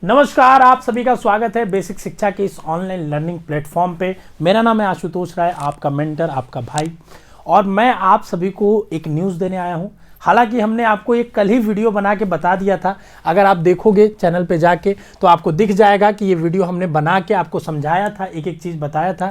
नमस्कार, आप सभी का स्वागत है बेसिक शिक्षा के इस ऑनलाइन लर्निंग प्लेटफॉर्म पे। मेरा नाम है आशुतोष राय, आपका मेंटर, आपका भाई, और मैं आप सभी को एक न्यूज़ देने आया हूँ। हालांकि हमने आपको एक कल ही वीडियो बना के बता दिया था, अगर आप देखोगे चैनल पे जाके तो आपको दिख जाएगा कि ये वीडियो हमने बना के आपको समझाया था, एक एक चीज़ बताया था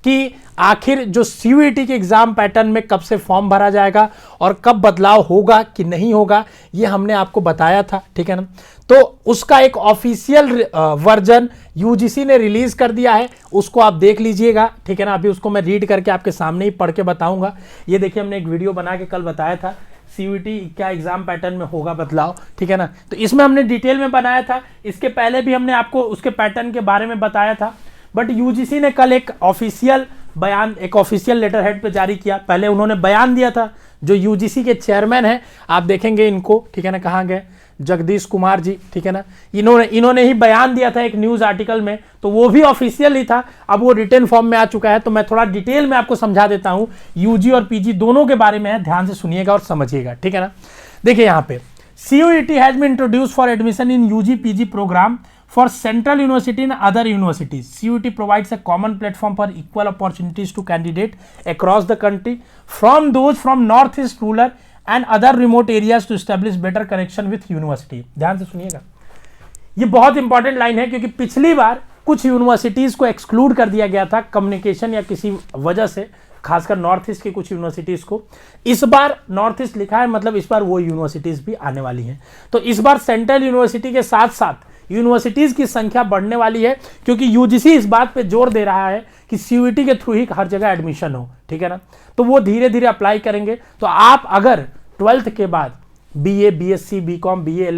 कि आखिर जो CUET के एग्ज़ाम पैटर्न में कब से फॉर्म भरा जाएगा और कब बदलाव होगा कि नहीं होगा, ये हमने आपको बताया था, ठीक है ना। तो उसका एक ऑफिशियल वर्जन UGC ने रिलीज कर दिया है, उसको आप देख लीजिएगा, ठीक है ना। अभी उसको मैं रीड करके आपके सामने ही पढ़ के बताऊंगा। ये देखिए, हमने एक वीडियो बना के कल बताया था CUET क्या एग्जाम पैटर्न में होगा बदलाव, ठीक है ना। तो इसमें हमने डिटेल में बनाया था, इसके पहले भी हमने आपको उसके पैटर्न के बारे में बताया था। बट UGC ने कल एक ऑफिशियल बयान, एक ऑफिशियल लेटर हेड पे जारी किया। पहले उन्होंने बयान दिया था, जो UGC के चेयरमैन हैं, आप देखेंगे इनको, ठीक है ना, कहाँ गए, जगदीश कुमार जी, ठीक है ना। इन्होंने ही बयान दिया था एक न्यूज़ आर्टिकल में, तो वो भी ऑफिशियल ही था। अब वो रिटन फॉर्म में आ चुका है, तो मैं थोड़ा डिटेल में आपको समझा देता हूँ। UG और PG दोनों के बारे में है, ध्यान से सुनिएगा और समझिएगा, ठीक है ना। देखिए यहाँ पे CUET has been introduce for admission in UG PG program for central university and other universities. CUET provides a common platform for equal opportunities to candidate across the country, from those from northeast rural and other remote areas to establish better connection with university. ध्यान से सुनिएगा, ये बहुत important line है, क्योंकि पिछली बार कुछ universities को एक्सक्लूड कर दिया गया था कम्युनिकेशन या किसी वजह से, खासकर नॉर्थ ईस्ट की कुछ यूनिवर्सिटीज को। इस बार नॉर्थ ईस्ट लिखा है, मतलब इस बार वो यूनिवर्सिटीज भी आने वाली हैं। तो इस बार सेंट्रल यूनिवर्सिटी के साथ साथ यूनिवर्सिटीज की संख्या बढ़ने वाली है, क्योंकि UGC इस बात पे जोर दे रहा है कि CUET के थ्रू ही हर जगह एडमिशन हो, ठीक है ना। तो वो धीरे धीरे अप्लाई करेंगे। तो आप अगर 12th के बाद BA, BSc, BCom, BA,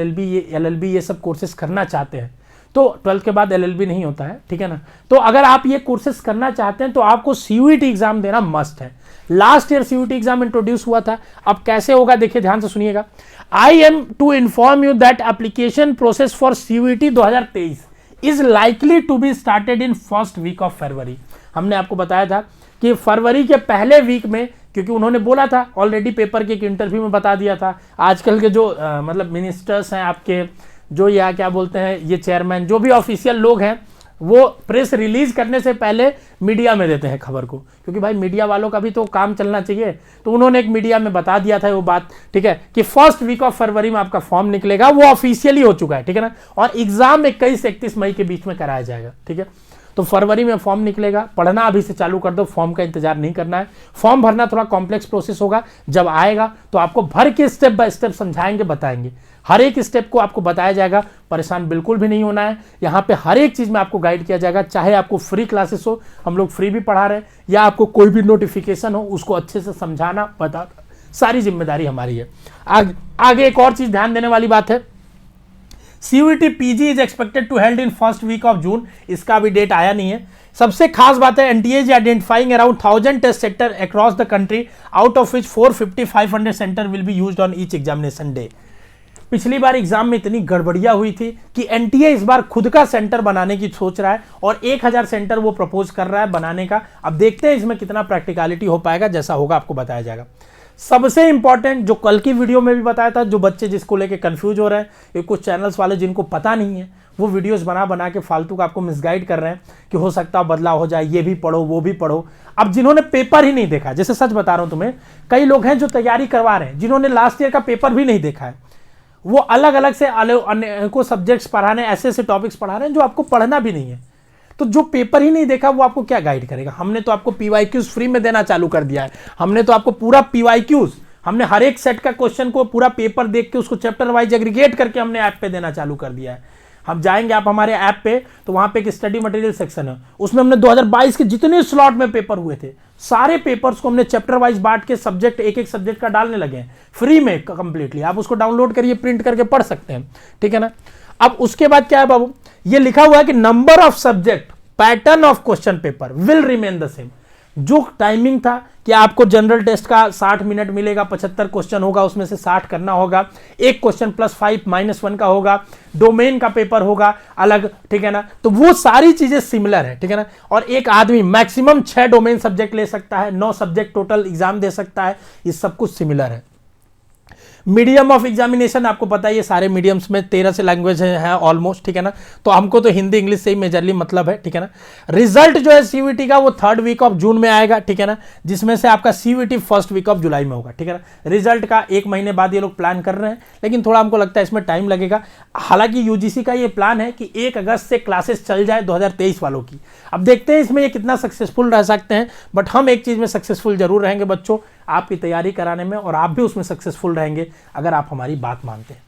LLB ये सब कोर्सेज करना चाहते हैं, तो 12th के बाद LLB नहीं होता है, ठीक है ना। तो अगर आप ये कोर्सेज करना चाहते हैं तो आपको CUET एग्जाम देना मस्ट है। Last year CUET exam introduce हुआ था, अब कैसे होगा देखिए, ध्यान से सुनिएगा। I am to inform you that application process for CUET 2023 is likely to be started in first week of February. हमने आपको बताया था कि फरवरी के पहले वीक में, क्योंकि उन्होंने बोला था ऑलरेडी, पेपर के एक इंटरव्यू में बता दिया था। आजकल के जो मतलब मिनिस्टर्स हैं आपके, जो या क्या बोलते हैं, ये चेयरमैन, जो भी ऑफिशियल लोग हैं, वो प्रेस रिलीज करने से पहले मीडिया में देते हैं खबर को, क्योंकि भाई मीडिया वालों का भी तो काम चलना चाहिए। तो उन्होंने एक मीडिया में बता दिया था वो बात, ठीक है, कि फर्स्ट वीक ऑफ फरवरी में आपका फॉर्म निकलेगा। वो ऑफिशियली हो चुका है, ठीक है ना। और एग्जाम 21 से 31 मई के बीच में कराया जाएगा, ठीक है। तो फरवरी में फॉर्म निकलेगा, पढ़ना अभी से चालू कर दो, फॉर्म का इंतजार नहीं करना है। फॉर्म भरना थोड़ा कॉम्प्लेक्स प्रोसेस होगा, जब आएगा तो आपको भर के स्टेप बाय स्टेप समझाएंगे, बताएंगे, हर एक स्टेप को आपको बताया जाएगा। परेशान बिल्कुल भी नहीं होना है, यहाँ पे हर एक चीज़ में आपको गाइड किया जाएगा। चाहे आपको फ्री क्लासेस हो, हम लोग फ्री भी पढ़ा रहे हैं, या आपको कोई भी नोटिफिकेशन हो, उसको अच्छे से समझाना, बता, सारी जिम्मेदारी हमारी है। आगे एक और चीज़ ध्यान देने वाली बात है, CUET PG is expected to held in first week of June. इसका भी डेट आया नहीं है। सबसे खास बात है, NTA is identifying around 1000 test centre across the country, out of which 450-500 centre will be used on each examination day. पिछली बार एग्जाम में इतनी गड़बड़िया हुई थी कि NTA इस बार खुद का सेंटर बनाने की सोच रहा है, और 1000 सेंटर वो प्रपोज कर रहा है बनाने का। अब देखते हैं इसमें कितना प्रैक्टिकलिटी हो पाएगा, जैसा होगा आपको बताया जाएगा। सबसे इंपॉर्टेंट, जो कल की वीडियो में भी बताया था, जो बच्चे जिसको लेके कंफ्यूज हो रहे हैं, ये कुछ चैनल्स वाले जिनको पता नहीं है, वो वीडियोस बना के फालतू का आपको मिसगाइड कर रहे हैं कि हो सकता है बदलाव हो जाए, ये भी पढ़ो वो भी पढ़ो। अब जिन्होंने पेपर ही नहीं देखा, जैसे सच बता रहा हूं तुम्हें, कई लोग हैं जो तैयारी करवा रहे हैं, जिन्होंने लास्ट ईयर का पेपर भी नहीं देखा है, वो अलग अलग से को सब्जेक्ट्स पढ़ाने, ऐसे टॉपिक्स पढ़ा रहे हैं जो आपको पढ़ना भी नहीं है। तो जो पेपर ही नहीं देखा वो आपको क्या गाइड करेगा। हमने तो आपको PYQs फ्री में देना चालू कर दिया है। हमने तो आपको पूरा PYQs, हमने हर एक सेट का क्वेश्चन को पूरा पेपर देख के उसको चैप्टर वाइज एग्रीगेट करके हमने ऐप पे देना चालू कर दिया है। हम जाएंगे आप हमारे ऐप पे, तो वहां पे एक स्टडी मटेरियल सेक्शन है, उसमें हमने 2022 के जितने स्लॉट में पेपर हुए थे, सारे पेपर्स को हमने चैप्टर वाइज बांट के सब्जेक्ट, एक एक सब्जेक्ट का डालने लगे हैं फ्री में कंप्लीटली। आप उसको डाउनलोड करिए, प्रिंट करके पढ़ सकते हैं, ठीक है ना। अब उसके बाद क्या है बाबू, ये लिखा हुआ है कि number of subject, pattern of question paper will remain the same. जो टाइमिंग था कि आपको जनरल टेस्ट का 60 मिनट मिलेगा, 75 क्वेश्चन होगा, उसमें से 60 करना होगा, एक क्वेश्चन +5 -1 का होगा, डोमेन का पेपर होगा अलग, ठीक है ना। तो वो सारी चीजें सिमिलर है, ठीक है ना। और एक आदमी मैक्सिमम 6 डोमेन सब्जेक्ट ले सकता है, 9 सब्जेक्ट टोटल एग्जाम दे सकता है, ये सब कुछ सिमिलर है। मीडियम ऑफ एग्जामिनेशन आपको पता है, ये सारे मीडियम्स में 13 से लैंग्वेज है ऑलमोस्ट, ठीक है ना। तो हमको तो हिंदी इंग्लिश से ही मेजरली मतलब है, ठीक है ना। रिजल्ट जो है सीयूईटी का वो 3rd वीक ऑफ जून में आएगा, ठीक है ना, जिसमें से आपका CUET 1st week of July में होगा, ठीक है ना। रिजल्ट का 1 महीने बाद ये लोग प्लान कर रहे हैं, लेकिन थोड़ा हमको लगता है इसमें टाइम लगेगा। हालांकि यूजीसी का ये प्लान है कि 1 अगस्त से क्लासेस चल जाए 2023 वालों की। अब देखते हैं इसमें ये कितना सक्सेसफुल रह सकते हैं, बट हम एक चीज में सक्सेसफुल जरूर रहेंगे बच्चों, आपकी तैयारी कराने में, और आप भी उसमें सक्सेसफुल रहेंगे अगर आप हमारी बात मानते हैं।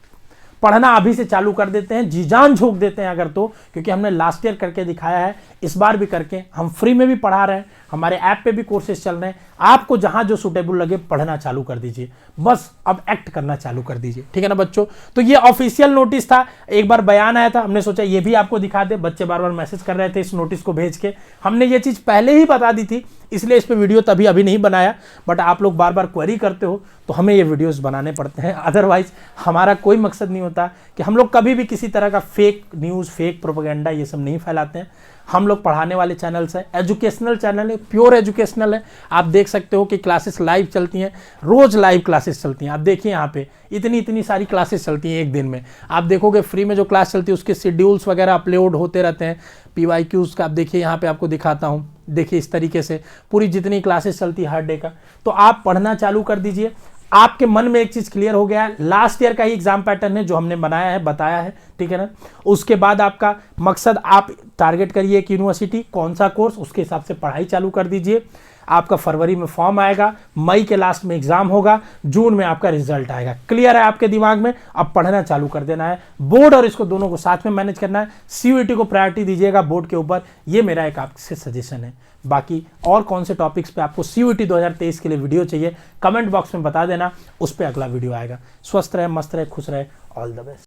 पढ़ना अभी से चालू कर देते हैं, जी जान झोंक देते हैं अगर तो, क्योंकि हमने लास्ट ईयर करके दिखाया है, इस बार भी करके हम फ्री में भी पढ़ा रहे हैं, हमारे ऐप पे भी कोर्सेज चल रहे हैं। आपको जहां जो सूटेबल लगे पढ़ना चालू कर दीजिए, बस अब एक्ट करना चालू कर दीजिए, ठीक है ना बच्चों। तो ये ऑफिशियल नोटिस था, एक बार बयान आया था, हमने सोचा ये भी आपको दिखा दे। बच्चे बार बार मैसेज कर रहे थे इस नोटिस को भेज के, हमने ये चीज पहले ही बता दी थी, इसलिए इस पे वीडियो तभी अभी नहीं बनाया, बट आप लोग बार बार क्वेरी करते हो तो हमें ये वीडियोस बनाने पड़ते हैं। अदरवाइज हमारा कोई मकसद नहीं होता कि हम लोग कभी भी किसी तरह का फेक न्यूज़, फेक प्रोपेगेंडा ये सब नहीं फैलाते हैं। हम लोग पढ़ाने वाले चैनल्स हैं, एजुकेशनल चैनल है, प्योर एजुकेशनल है। आप देख सकते हो कि क्लासेस लाइव चलती हैं, रोज़ लाइव क्लासेस चलती हैं। आप देखिए यहाँ पे इतनी सारी क्लासेस चलती हैं एक दिन में। आप देखोगे फ्री में जो क्लास चलती है उसके शेड्यूल्स वगैरह अपलोड होते रहते हैं, PYQs का। आप देखिए यहाँ पे आपको दिखाता हूँ, देखिए इस तरीके से पूरी जितनी क्लासेस चलती है हर डे का। तो आप पढ़ना चालू कर दीजिए। आपके मन में एक चीज क्लियर हो गया है, लास्ट ईयर का ही एग्जाम पैटर्न है जो हमने बनाया है, बताया है, ठीक है ना। उसके बाद आपका मकसद, आप टारगेट करिए एक यूनिवर्सिटी, कौन सा कोर्स, उसके हिसाब से पढ़ाई चालू कर दीजिए। आपका फरवरी में फॉर्म आएगा, मई के लास्ट में एग्जाम होगा, जून में आपका रिजल्ट आएगा। क्लियर है आपके दिमाग में? अब पढ़ना चालू कर देना है, बोर्ड और इसको दोनों को साथ में मैनेज करना है। सीयूईटी को प्रायोरिटी दीजिएगा बोर्ड के ऊपर, ये मेरा एक आपसे सजेशन है। बाकी और कौन से टॉपिक्स पे आपको सीयूईटी 2023 के लिए वीडियो चाहिए, कमेंट बॉक्स में बता देना, उस पर अगला वीडियो आएगा। स्वस्थ रहे, मस्त रहे, खुश रहे, ऑल द बेस्ट।